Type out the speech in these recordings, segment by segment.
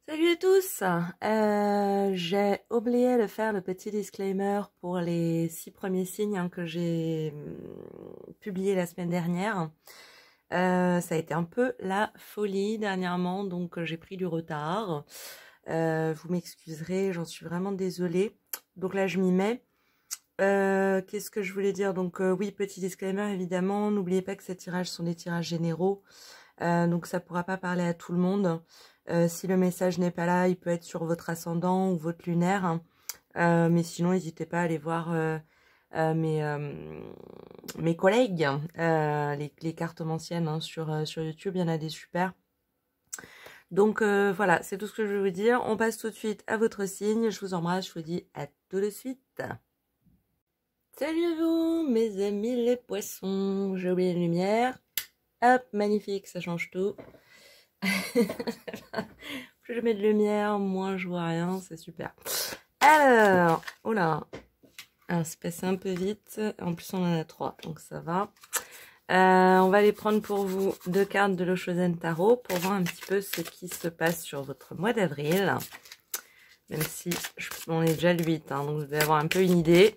Salut à tous! J'ai oublié de faire le petit disclaimer pour les 6 premiers signes que j'ai publiés la semaine dernière. Ça a été un peu la folie dernièrement, donc j'ai pris du retard. Vous m'excuserez, j'en suis vraiment désolée. Donc là, je m'y mets. Qu'est-ce que je voulais dire? Donc oui, petit disclaimer évidemment, n'oubliez pas que ces tirages sont des tirages généraux. Donc ça pourra pas parler à tout le monde. Si le message n'est pas là, il peut être sur votre ascendant ou votre lunaire. Mais sinon, n'hésitez pas à aller voir mes collègues, les cartomanciennes sur YouTube, il y en a des super. Donc voilà, c'est tout ce que je veux vous dire. On passe tout de suite à votre signe. Je vous embrasse, je vous dis à tout de suite. Salut à vous, mes amis les poissons. J'ai oublié la lumière. Hop, magnifique, ça change tout. Plus je mets de lumière, moins je vois rien, c'est super. Alors, oula, c'est passé un peu vite. En plus, on en a 3, donc ça va. On va les prendre pour vous 2 cartes de l'Oshozen Tarot pour voir un petit peu ce qui se passe sur votre mois d'avril. Même si on est déjà le 8, donc vous devez avoir un peu une idée.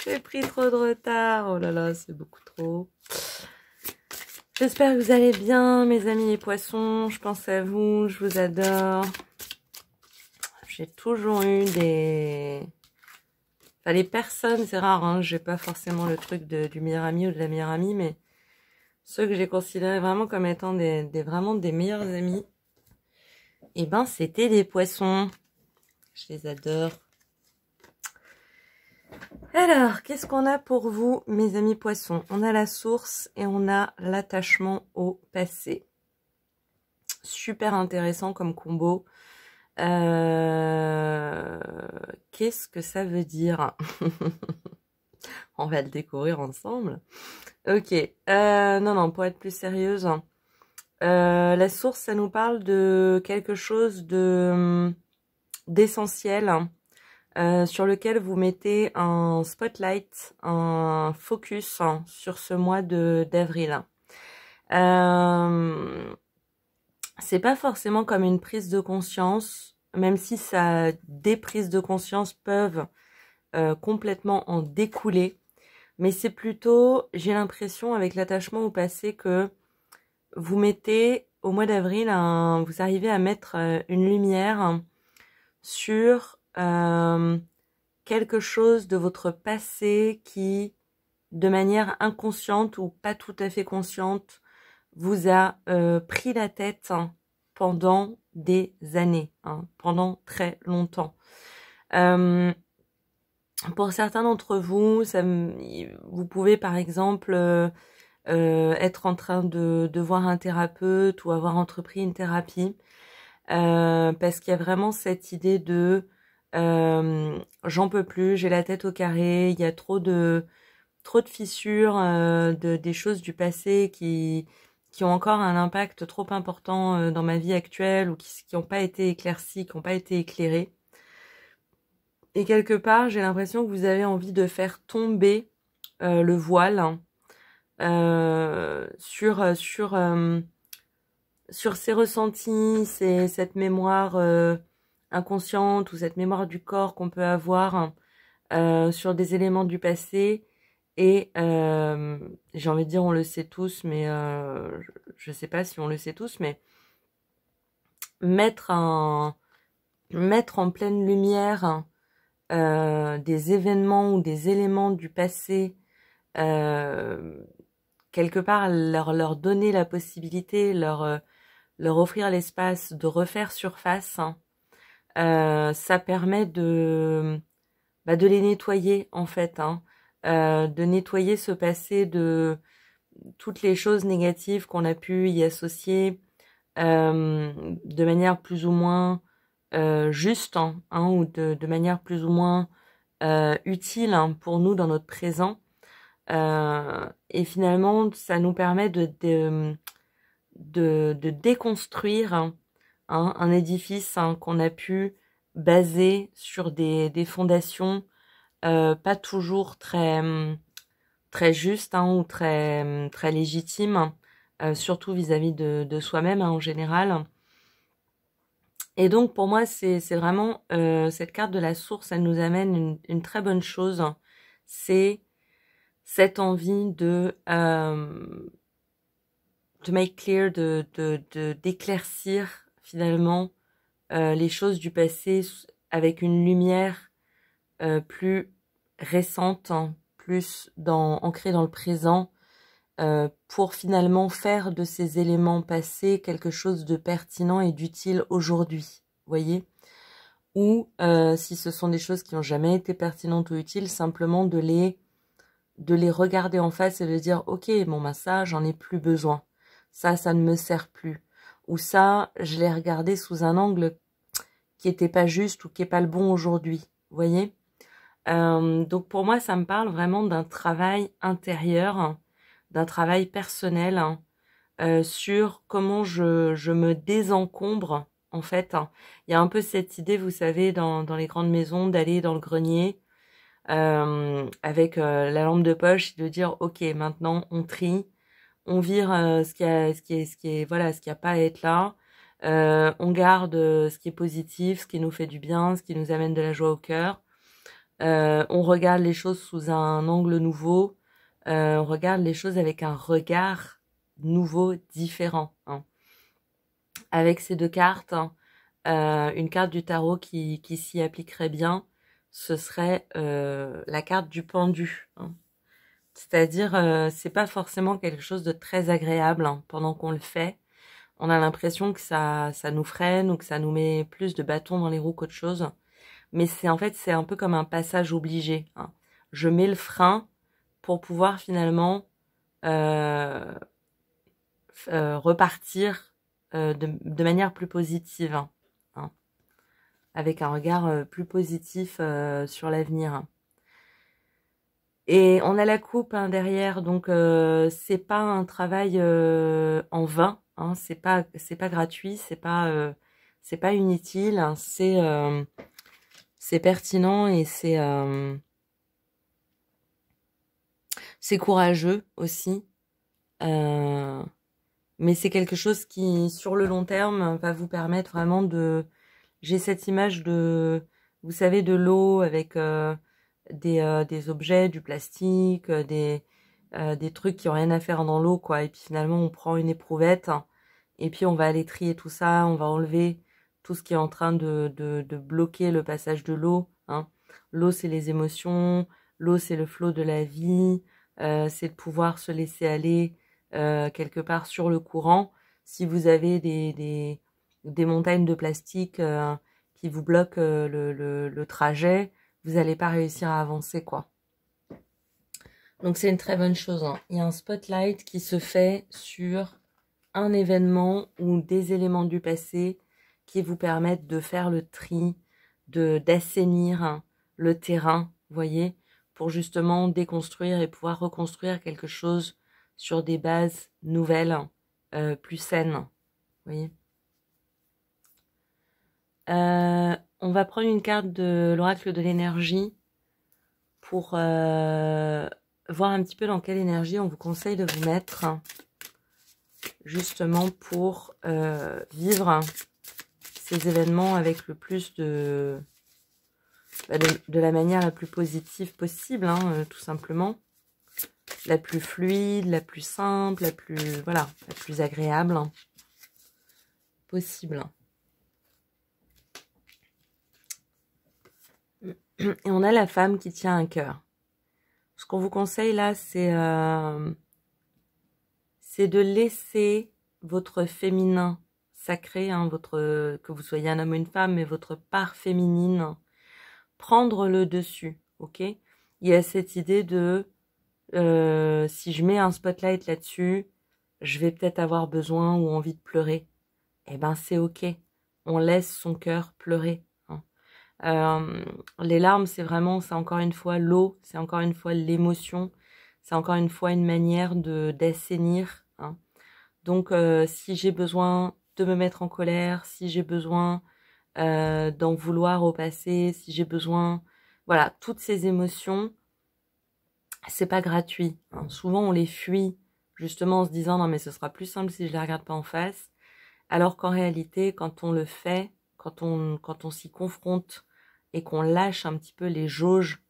J'ai pris trop de retard, oh là là, c'est beaucoup trop. J'espère que vous allez bien, mes amis les poissons. Je pense à vous, je vous adore. J'ai toujours eu des... Enfin, les personnes, c'est rare, hein. J'ai pas forcément le truc du meilleur ami ou de la meilleure amie, mais ceux que j'ai considérés vraiment comme étant vraiment des meilleurs amis, et ben, c'était des poissons. Je les adore. Alors, qu'est-ce qu'on a pour vous, mes amis poissons? On a la source et on a l'attachement au passé. Super intéressant comme combo. Qu'est-ce que ça veut dire? On va le découvrir ensemble. Ok. Non, pour être plus sérieuse, la source, ça nous parle de quelque chose d'essentiel. Sur lequel vous mettez un spotlight, un focus sur ce mois d'avril. C'est pas forcément comme une prise de conscience, même si des prises de conscience peuvent complètement en découler, mais c'est plutôt, j'ai l'impression avec l'attachement au passé que vous mettez au mois d'avril, vous arrivez à mettre une lumière sur quelque chose de votre passé qui, de manière inconsciente ou pas tout à fait consciente, vous a pris la tête pendant des années, pendant très longtemps. Pour certains d'entre vous, vous pouvez par exemple être en train de voir un thérapeute ou avoir entrepris une thérapie, parce qu'il y a vraiment cette idée de j'en peux plus, j'ai la tête au carré, il y a trop de fissures, des choses du passé qui ont encore un impact trop important dans ma vie actuelle ou qui n'ont pas été éclaircies, qui n'ont pas été éclairées. Et quelque part, j'ai l'impression que vous avez envie de faire tomber le voile sur ces ressentis, cette mémoire inconsciente ou cette mémoire du corps qu'on peut avoir sur des éléments du passé. Et j'ai envie de dire on le sait tous, mais je sais pas si on le sait tous, mais mettre en pleine lumière des événements ou des éléments du passé, quelque part leur donner la possibilité, leur offrir l'espace de refaire surface, ça permet de les nettoyer en fait, de nettoyer ce passé de toutes les choses négatives qu'on a pu y associer de manière plus ou moins juste, ou de manière plus ou moins utile pour nous dans notre présent. Et finalement, ça nous permet de déconstruire un édifice qu'on a pu baser sur des fondations pas toujours très justes ou très légitimes, surtout vis-à-vis de soi-même en général. Et donc pour moi, c'est vraiment cette carte de la source, elle nous amène une très bonne chose. C'est cette envie de make clear, d'éclaircir finalement les choses du passé avec une lumière plus récente, hein, plus ancrée dans le présent, pour finalement faire de ces éléments passés quelque chose de pertinent et d'utile aujourd'hui, voyez? Ou si ce sont des choses qui n'ont jamais été pertinentes ou utiles, simplement de les regarder en face et de dire ok, bon bah ça j'en ai plus besoin, ça ne me sert plus, ou ça je l'ai regardé sous un angle qui était pas juste ou qui est pas le bon aujourd'hui, vous voyez. Donc pour moi ça me parle vraiment d'un travail intérieur, hein, d'un travail personnel, hein, sur comment je me désencombre en fait, hein. Il y a un peu cette idée, vous savez, dans les grandes maisons, d'aller dans le grenier avec la lampe de poche et de dire ok, maintenant on trie, on vire voilà, ce qui a pas à être là, on garde ce qui est positif, ce qui nous fait du bien, ce qui nous amène de la joie au cœur, on regarde les choses sous un angle nouveau, on regarde les choses avec un regard nouveau, différent, hein. Avec ces deux cartes, hein, une carte du tarot qui s'y appliquerait bien, ce serait la carte du pendu, hein. C'est-à-dire, c'est pas forcément quelque chose de très agréable, hein, pendant qu'on le fait. On a l'impression que ça nous freine ou que ça nous met plus de bâtons dans les roues qu'autre chose. Mais en fait, c'est un peu comme un passage obligé, hein. Je mets le frein pour pouvoir finalement euh, repartir de manière plus positive, hein, avec un regard plus positif sur l'avenir. Et on a la coupe, hein, derrière, donc c'est pas un travail en vain, hein, c'est pas gratuit, c'est pas inutile, hein, c'est pertinent et c'est courageux aussi. Mais c'est quelque chose qui, sur le long terme, va vous permettre vraiment J'ai cette image vous savez, de l'eau avec des objets, du plastique, des trucs qui ont rien à faire dans l'eau, quoi. Et puis finalement, on prend une éprouvette, hein, et puis on va aller trier tout ça, on va enlever tout ce qui est en train de bloquer le passage de l'eau, hein. L'eau, c'est les émotions, l'eau, c'est le flot de la vie, c'est de pouvoir se laisser aller quelque part sur le courant. Si vous avez des montagnes de plastique qui vous bloquent le trajet, vous n'allez pas réussir à avancer, quoi. Donc c'est une très bonne chose, hein. Il y a un spotlight qui se fait sur un événement ou des éléments du passé qui vous permettent de faire le tri, d'assainir, hein, le terrain, vous voyez, pour justement déconstruire et pouvoir reconstruire quelque chose sur des bases nouvelles, plus saines, vous voyez. On va prendre une carte de l'oracle de l'énergie pour voir un petit peu dans quelle énergie on vous conseille de vous mettre, justement pour vivre ces événements avec le plus de la manière la plus positive possible, hein, tout simplement, la plus fluide, la plus simple, la plus agréable, hein, possible. Et on a la femme qui tient un cœur. Ce qu'on vous conseille là, c'est de laisser votre féminin sacré, hein, que vous soyez un homme ou une femme, mais votre part féminine, prendre le dessus, ok? Il y a cette idée de si je mets un spotlight là-dessus, je vais peut-être avoir besoin ou envie de pleurer. Eh ben c'est ok, on laisse son cœur pleurer, hein. Les larmes, c'est encore une fois l'eau, c'est encore une fois l'émotion, c'est encore une fois une manière d'assainir, hein. Donc si j'ai besoin de me mettre en colère, si j'ai besoin d'en vouloir au passé, si j'ai besoin, voilà, toutes ces émotions, c'est pas gratuit, hein. Souvent on les fuit justement en se disant non mais ce sera plus simple si je les regarde pas en face, alors qu'en réalité quand on le fait, quand on s'y confronte et qu'on lâche un petit peu les jauges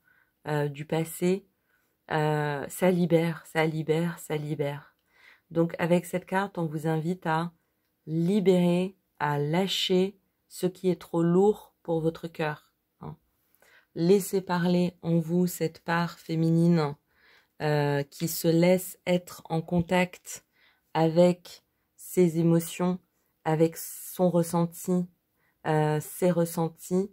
du passé, ça libère, ça libère, ça libère. Donc avec cette carte, on vous invite à libérer, à lâcher ce qui est trop lourd pour votre cœur. Hein. Laissez parler en vous cette part féminine qui se laisse être en contact avec ses émotions, avec son ressenti, ses ressentis,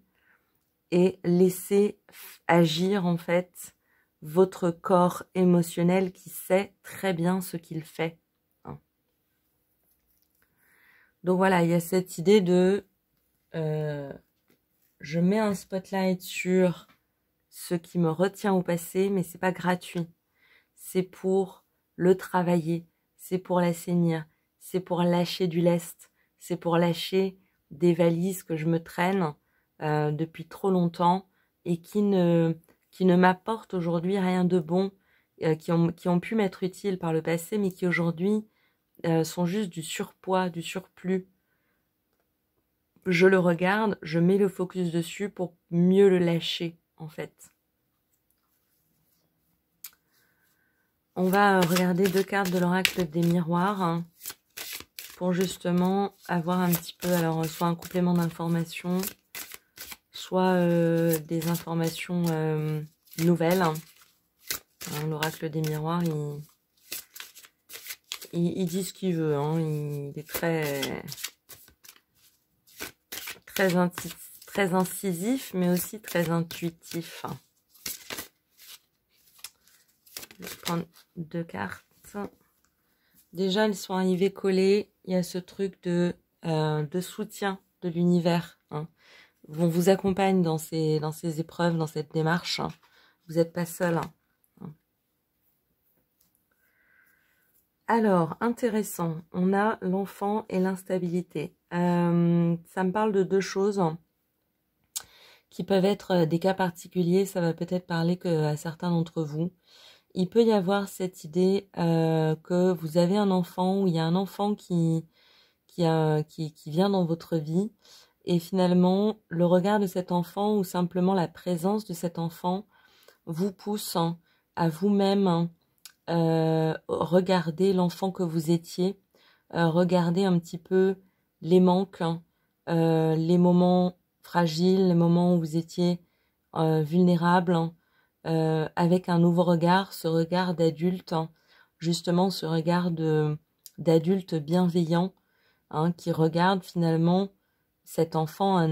et laisser agir en fait votre corps émotionnel qui sait très bien ce qu'il fait. Hein. Donc voilà, il y a cette idée de je mets un spotlight sur ce qui me retient au passé, mais c'est pas gratuit. C'est pour le travailler, c'est pour l'assainir, c'est pour lâcher du lest, c'est pour lâcher des valises que je me traîne depuis trop longtemps et qui ne m'apportent aujourd'hui rien de bon, qui ont pu m'être utiles par le passé, mais qui aujourd'hui sont juste du surpoids, du surplus. Je le regarde, je mets le focus dessus pour mieux le lâcher, en fait. On va regarder 2 cartes de l'oracle des miroirs hein, pour justement avoir un petit peu, alors soit un complément d'informations, soit des informations nouvelles. Hein, l'oracle des miroirs, il dit ce qu'il veut. Hein, il est très incisif, mais aussi très intuitif. Je vais prendre 2 cartes. Déjà, elles sont arrivées collées. Il y a ce truc de soutien de l'univers. Hein. On vous accompagne dans ces épreuves, dans cette démarche. Hein. Vous n'êtes pas seul. Hein. Alors, intéressant. On a l'enfant et l'instabilité. Ça me parle de 2 choses qui peuvent être des cas particuliers. Ça va peut-être parler à certains d'entre vous. Il peut y avoir cette idée que vous avez un enfant ou il y a un enfant qui vient dans votre vie et finalement le regard de cet enfant ou simplement la présence de cet enfant vous pousse hein, à vous-même regarder l'enfant que vous étiez, regarder un petit peu les manques, les moments fragiles, les moments où vous étiez vulnérable, avec un nouveau regard, ce regard d'adulte, hein, justement ce regard d'adulte bienveillant, hein, qui regarde finalement cet enfant,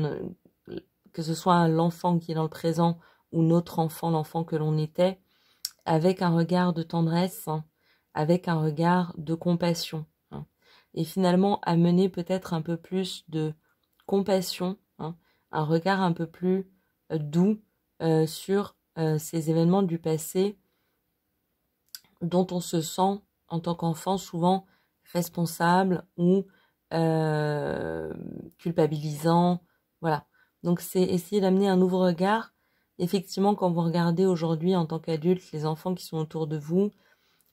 que ce soit l'enfant qui est dans le présent ou notre enfant, l'enfant que l'on était, avec un regard de tendresse, hein, avec un regard de compassion. Hein, et finalement amener peut-être un peu plus de compassion, hein, un regard un peu plus doux sur ces événements du passé dont on se sent en tant qu'enfant souvent responsable ou culpabilisant. Voilà. Donc c'est essayer d'amener un nouveau regard. Effectivement, quand vous regardez aujourd'hui en tant qu'adulte les enfants qui sont autour de vous,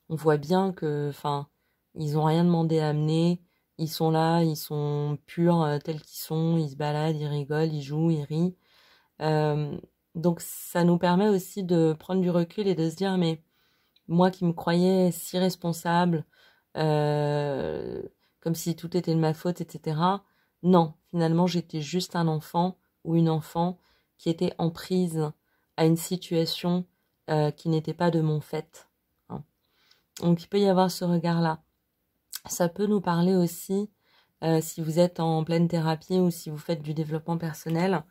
on voit bien que, enfin, ils n'ont rien demandé à amener. Ils sont là, ils sont purs tels qu'ils sont, ils se baladent, ils rigolent, ils jouent, ils rient. Donc ça nous permet aussi de prendre du recul et de se dire mais moi qui me croyais si responsable, comme si tout était de ma faute, etc. Non, finalement j'étais juste un enfant ou une enfant qui était en prise à une situation qui n'était pas de mon fait. Hein. Donc il peut y avoir ce regard-là. Ça peut nous parler aussi, si vous êtes en pleine thérapie ou si vous faites du développement personnel,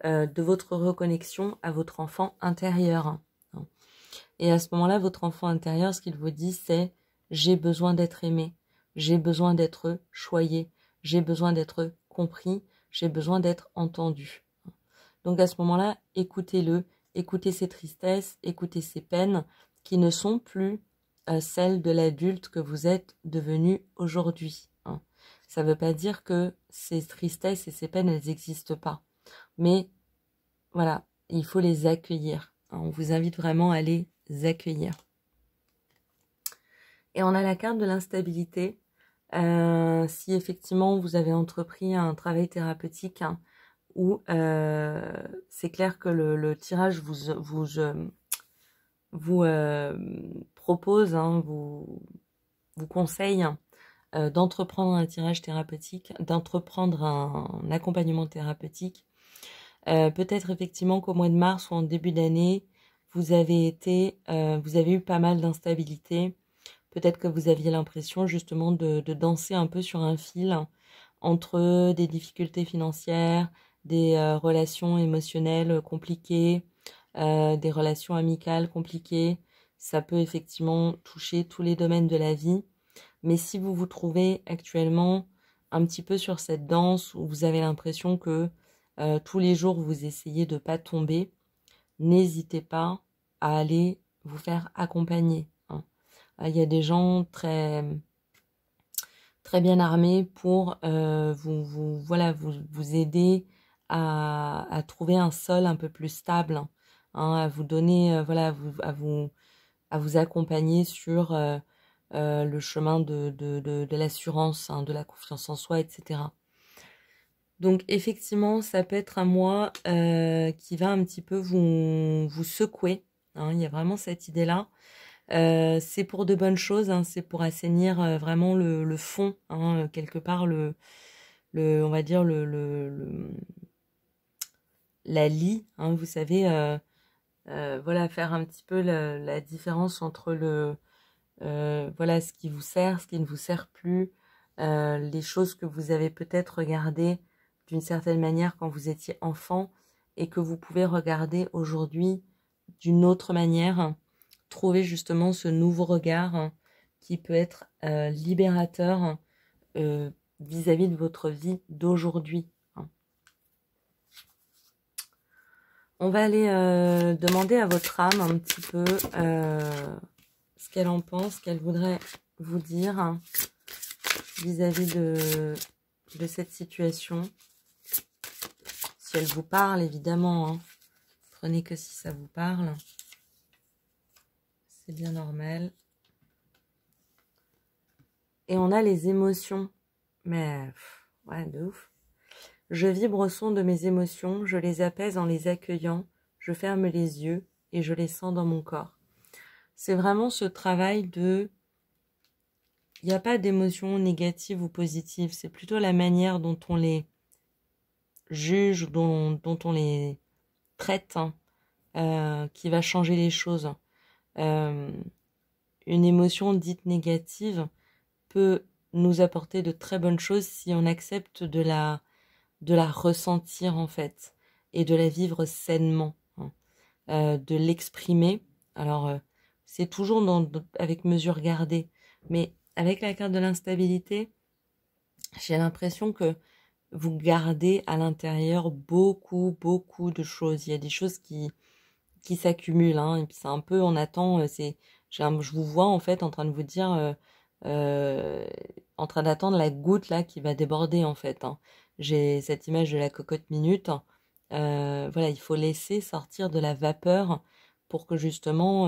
de votre reconnexion à votre enfant intérieur. Et à ce moment-là, votre enfant intérieur, ce qu'il vous dit, c'est « j'ai besoin d'être aimé, j'ai besoin d'être choyé, j'ai besoin d'être compris, j'ai besoin d'être entendu ». Donc à ce moment-là, écoutez-le, écoutez ses tristesses, écoutez ses peines, qui ne sont plus celles de l'adulte que vous êtes devenu aujourd'hui. Hein. Ça ne veut pas dire que ces tristesses et ces peines, elles n'existent pas. Mais voilà, il faut les accueillir. On vous invite vraiment à les accueillir. Et on a la carte de l'instabilité. Si effectivement vous avez entrepris un travail thérapeutique, hein, où c'est clair que le tirage vous propose, hein, vous conseille d'entreprendre un tirage thérapeutique, d'entreprendre un accompagnement thérapeutique. Peut-être effectivement qu'au mois de mars ou en début d'année, vous avez eu pas mal d'instabilité. Peut-être que vous aviez l'impression justement de danser un peu sur un fil entre des difficultés financières, des relations émotionnelles compliquées, des relations amicales compliquées. Ça peut effectivement toucher tous les domaines de la vie. Mais si vous vous trouvez actuellement un petit peu sur cette danse où vous avez l'impression que tous les jours vous essayez de pas tomber, n'hésitez pas à aller vous faire accompagner, hein. Il y a des gens très bien armés pour vous aider à trouver un sol un peu plus stable, hein, à vous donner à vous accompagner sur le chemin de l'assurance, hein, de la confiance en soi, etc. Donc effectivement, ça peut être un mois qui va un petit peu vous secouer, hein, il y a vraiment cette idée-là. C'est pour de bonnes choses, hein, c'est pour assainir vraiment le fond, hein, quelque part on va dire la lie, hein, vous savez, voilà, faire un petit peu la différence entre voilà, ce qui vous sert, ce qui ne vous sert plus, les choses que vous avez peut-être regardées d'une certaine manière quand vous étiez enfant et que vous pouvez regarder aujourd'hui d'une autre manière, trouver justement ce nouveau regard qui peut être libérateur vis-à-vis de votre vie d'aujourd'hui, hein. On va aller demander à votre âme un petit peu ce qu'elle en pense, qu'elle voudrait vous dire vis-à-vis de cette situation. Si elle vous parle, évidemment, hein. Prenez que si ça vous parle. C'est bien normal. Et on a les émotions. Mais, ouais, de ouf. Je vibre au son de mes émotions, je les apaise en les accueillant, je ferme les yeux et je les sens dans mon corps. C'est vraiment ce travail de... Il n'y a pas d'émotions négatives ou positives, c'est plutôt la manière dont on les juge, dont on les traite, hein, qui va changer les choses. Une émotion dite négative peut nous apporter de très bonnes choses si on accepte de la ressentir en fait et de la vivre sainement, hein. De l'exprimer. Alors c'est toujours avec mesure gardée, mais avec la carte de l'instabilité, j'ai l'impression que vous gardez à l'intérieur beaucoup de choses. Il y a des choses qui s'accumulent, hein, et puis c'est un peu, on attend, je vous vois en fait en train de vous dire, en train d'attendre la goutte là qui va déborder en fait, hein. J'ai cette image de la cocotte minute. Voilà, il faut laisser sortir de la vapeur pour que justement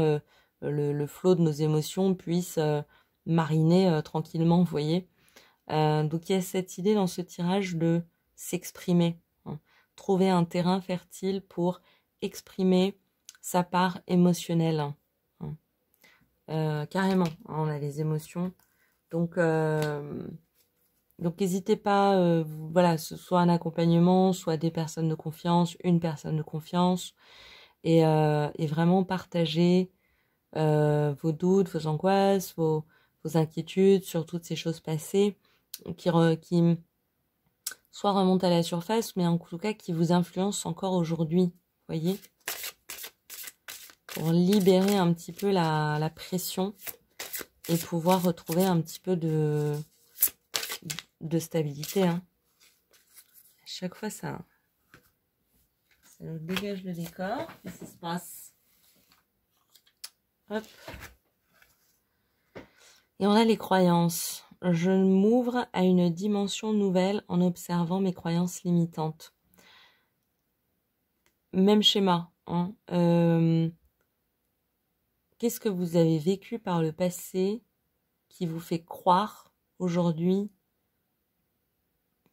le flot de nos émotions puisse mariner tranquillement, vous voyez. Donc il y a cette idée dans ce tirage de s'exprimer, hein. Trouver un terrain fertile pour exprimer sa part émotionnelle, hein. Carrément, hein, on a les émotions. Donc n'hésitez pas, voilà, ce soit un accompagnement, soit des personnes de confiance, une personne de confiance, et vraiment partager vos doutes, vos angoisses, vos inquiétudes sur toutes ces choses passées qui soit remontent à la surface, mais en tout cas qui vous influencent encore aujourd'hui, voyez, pour libérer un petit peu la pression et pouvoir retrouver un petit peu de stabilité, hein. À chaque fois, ça nous dégage le décor. Qu'est-ce qui se passe? Hop. Et on a les croyances. Je m'ouvre à une dimension nouvelle en observant mes croyances limitantes. Même schéma, hein. Qu'est-ce que vous avez vécu par le passé qui vous fait croire aujourd'hui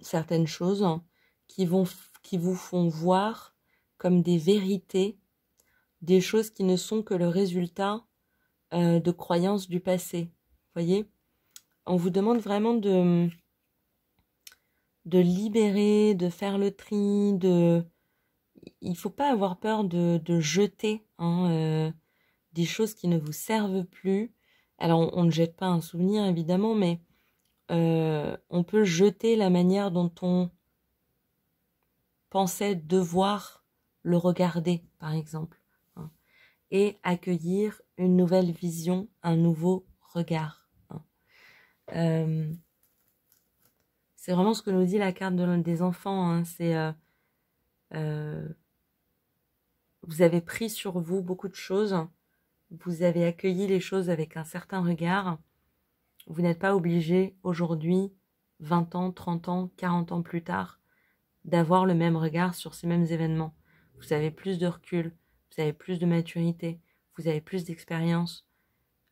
certaines choses qui qui vous font voir comme des vérités, des choses qui ne sont que le résultat de croyances du passé. Vous voyez? On vous demande vraiment de libérer, de faire le tri, il ne faut pas avoir peur de jeter des choses qui ne vous servent plus. Alors, on ne jette pas un souvenir, évidemment, mais on peut jeter la manière dont on pensait devoir le regarder, par exemple, et accueillir une nouvelle vision, un nouveau regard. C'est vraiment ce que nous dit la carte des enfants. C'est vous avez pris sur vous beaucoup de choses, vous avez accueilli les choses avec un certain regard. Vous n'êtes pas obligé aujourd'hui, 20 ans, 30 ans, 40 ans plus tard, d'avoir le même regard sur ces mêmes événements. Vous avez plus de recul, vous avez plus de maturité, vous avez plus d'expérience.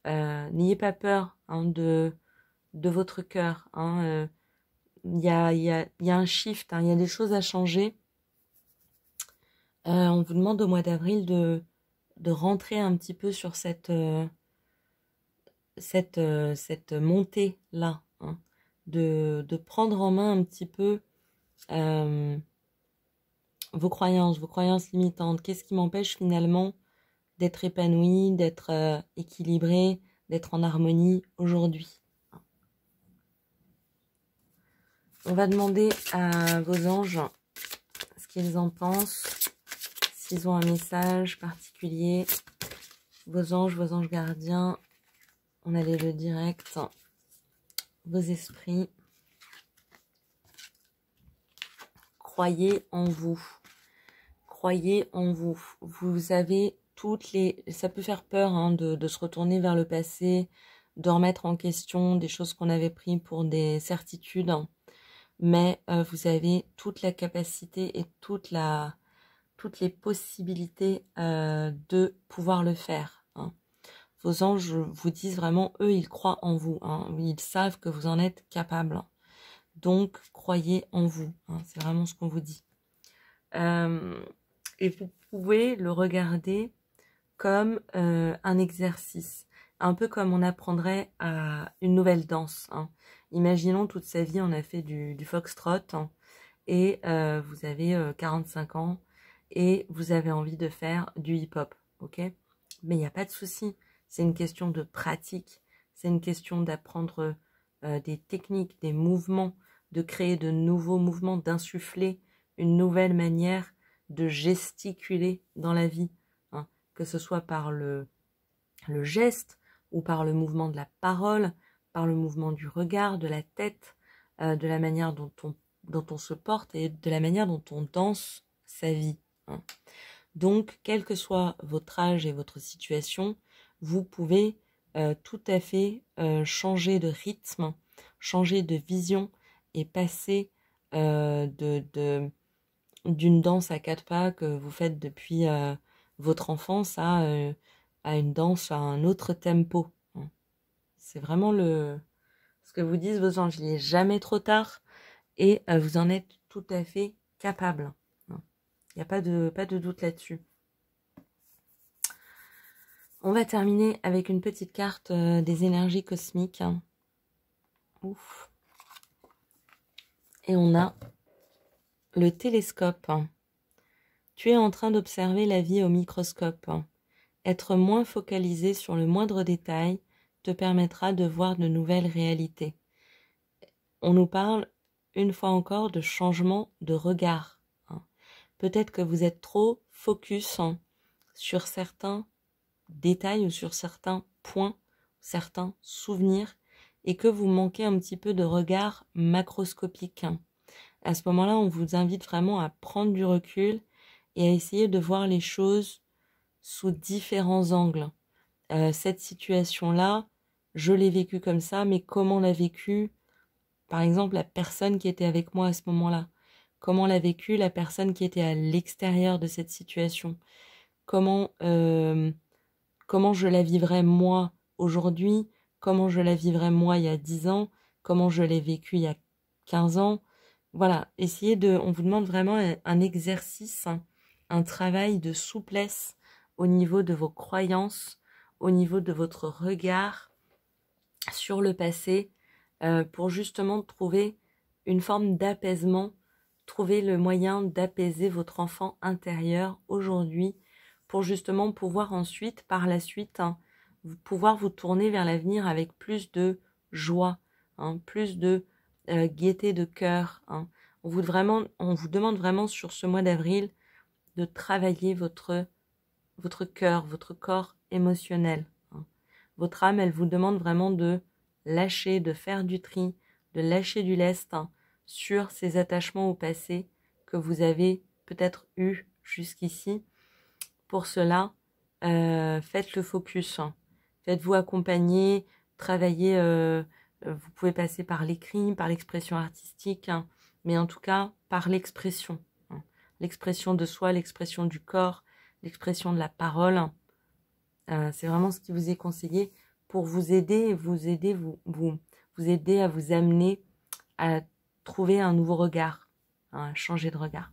N'ayez pas peur de votre cœur. Il y a un shift, il y a des choses à changer. On vous demande au mois d'avril de rentrer un petit peu sur cette montée-là, de prendre en main un petit peu vos croyances limitantes. Qu'est-ce qui m'empêche finalement d'être épanoui, d'être équilibré, d'être en harmonie aujourd'hui? On va demander à vos anges ce qu'ils en pensent, s'ils ont un message particulier. Vos anges gardiens, on a les jeux directs, vos esprits. Croyez en vous. Croyez en vous. Vous avez toutes les... Ça peut faire peur de se retourner vers le passé, de remettre en question des choses qu'on avait prises pour des certitudes. Mais vous avez toute la capacité et toutes les possibilités de pouvoir le faire. Vos anges vous disent vraiment, eux, ils croient en vous. Ils savent que vous en êtes capable. Donc, croyez en vous. C'est vraiment ce qu'on vous dit. Et vous pouvez le regarder comme un exercice. Un peu comme on apprendrait à une nouvelle danse. Imaginons toute sa vie, on a fait du foxtrot. Et vous avez 45 ans. Et vous avez envie de faire du hip-hop. Ok ? Mais il n'y a pas de souci. C'est une question de pratique. C'est une question d'apprendre des techniques, des mouvements, de créer de nouveaux mouvements, d'insuffler une nouvelle manière de gesticuler dans la vie, que ce soit par le geste ou par le mouvement de la parole, par le mouvement du regard, de la tête, de la manière dont on se porte et de la manière dont on danse sa vie. Donc, quel que soit votre âge et votre situation, vous pouvez tout à fait changer de rythme, changer de vision et passer d'une danse à 4 pas que vous faites depuis votre enfance à une danse à un autre tempo. C'est vraiment ce que vous disent vos anges. Il n'est jamais trop tard et vous en êtes tout à fait capable. Il n'y a pas de doute là-dessus. On va terminer avec une petite carte des énergies cosmiques. Ouf. Et on a le télescope. Tu es en train d'observer la vie au microscope. Être moins focalisé sur le moindre détail te permettra de voir de nouvelles réalités. On nous parle une fois encore de changement de regard. Peut-être que vous êtes trop focus sur certains détails ou sur certains points, certains souvenirs, et que vous manquez un petit peu de regard macroscopique. À ce moment-là, on vous invite vraiment à prendre du recul et à essayer de voir les choses sous différents angles. Cette situation-là, je l'ai vécue comme ça, mais comment l'a vécue, par exemple, la personne qui était avec moi à ce moment-là? Comment l'a vécu la personne qui était à l'extérieur de cette situation? Comment je la vivrais moi aujourd'hui? Comment je la vivrais moi il y a 10 ans? Comment je l'ai vécu il y a 15 ans? voilà, essayez de... On vous demande vraiment un exercice, un travail de souplesse au niveau de vos croyances, au niveau de votre regard sur le passé, pour justement trouver une forme d'apaisement, trouver le moyen d'apaiser votre enfant intérieur aujourd'hui, pour justement pouvoir ensuite, par la suite, pouvoir vous tourner vers l'avenir avec plus de joie, plus de gaieté de cœur. On vous demande vraiment sur ce mois d'avril de travailler votre cœur, votre corps émotionnel. Votre âme, elle vous demande vraiment de lâcher, de faire du tri, de lâcher du lest sur ces attachements au passé que vous avez peut-être eu jusqu'ici. Pour cela, faites le focus. Faites-vous accompagner, travaillez. Vous pouvez passer par l'écrit, par l'expression artistique, mais en tout cas par l'expression. L'expression de soi, l'expression du corps, l'expression de la parole. C'est vraiment ce qui vous est conseillé pour vous aider, vous aider à vous amener à trouver un nouveau regard, à changer de regard.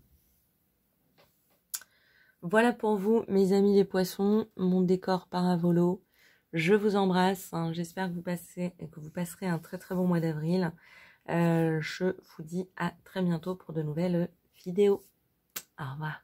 Voilà pour vous, mes amis les poissons, mon décor paravolo. Je vous embrasse. J'espère que vous passerez un très très bon mois d'avril. Je vous dis à très bientôt pour de nouvelles vidéos. Au revoir.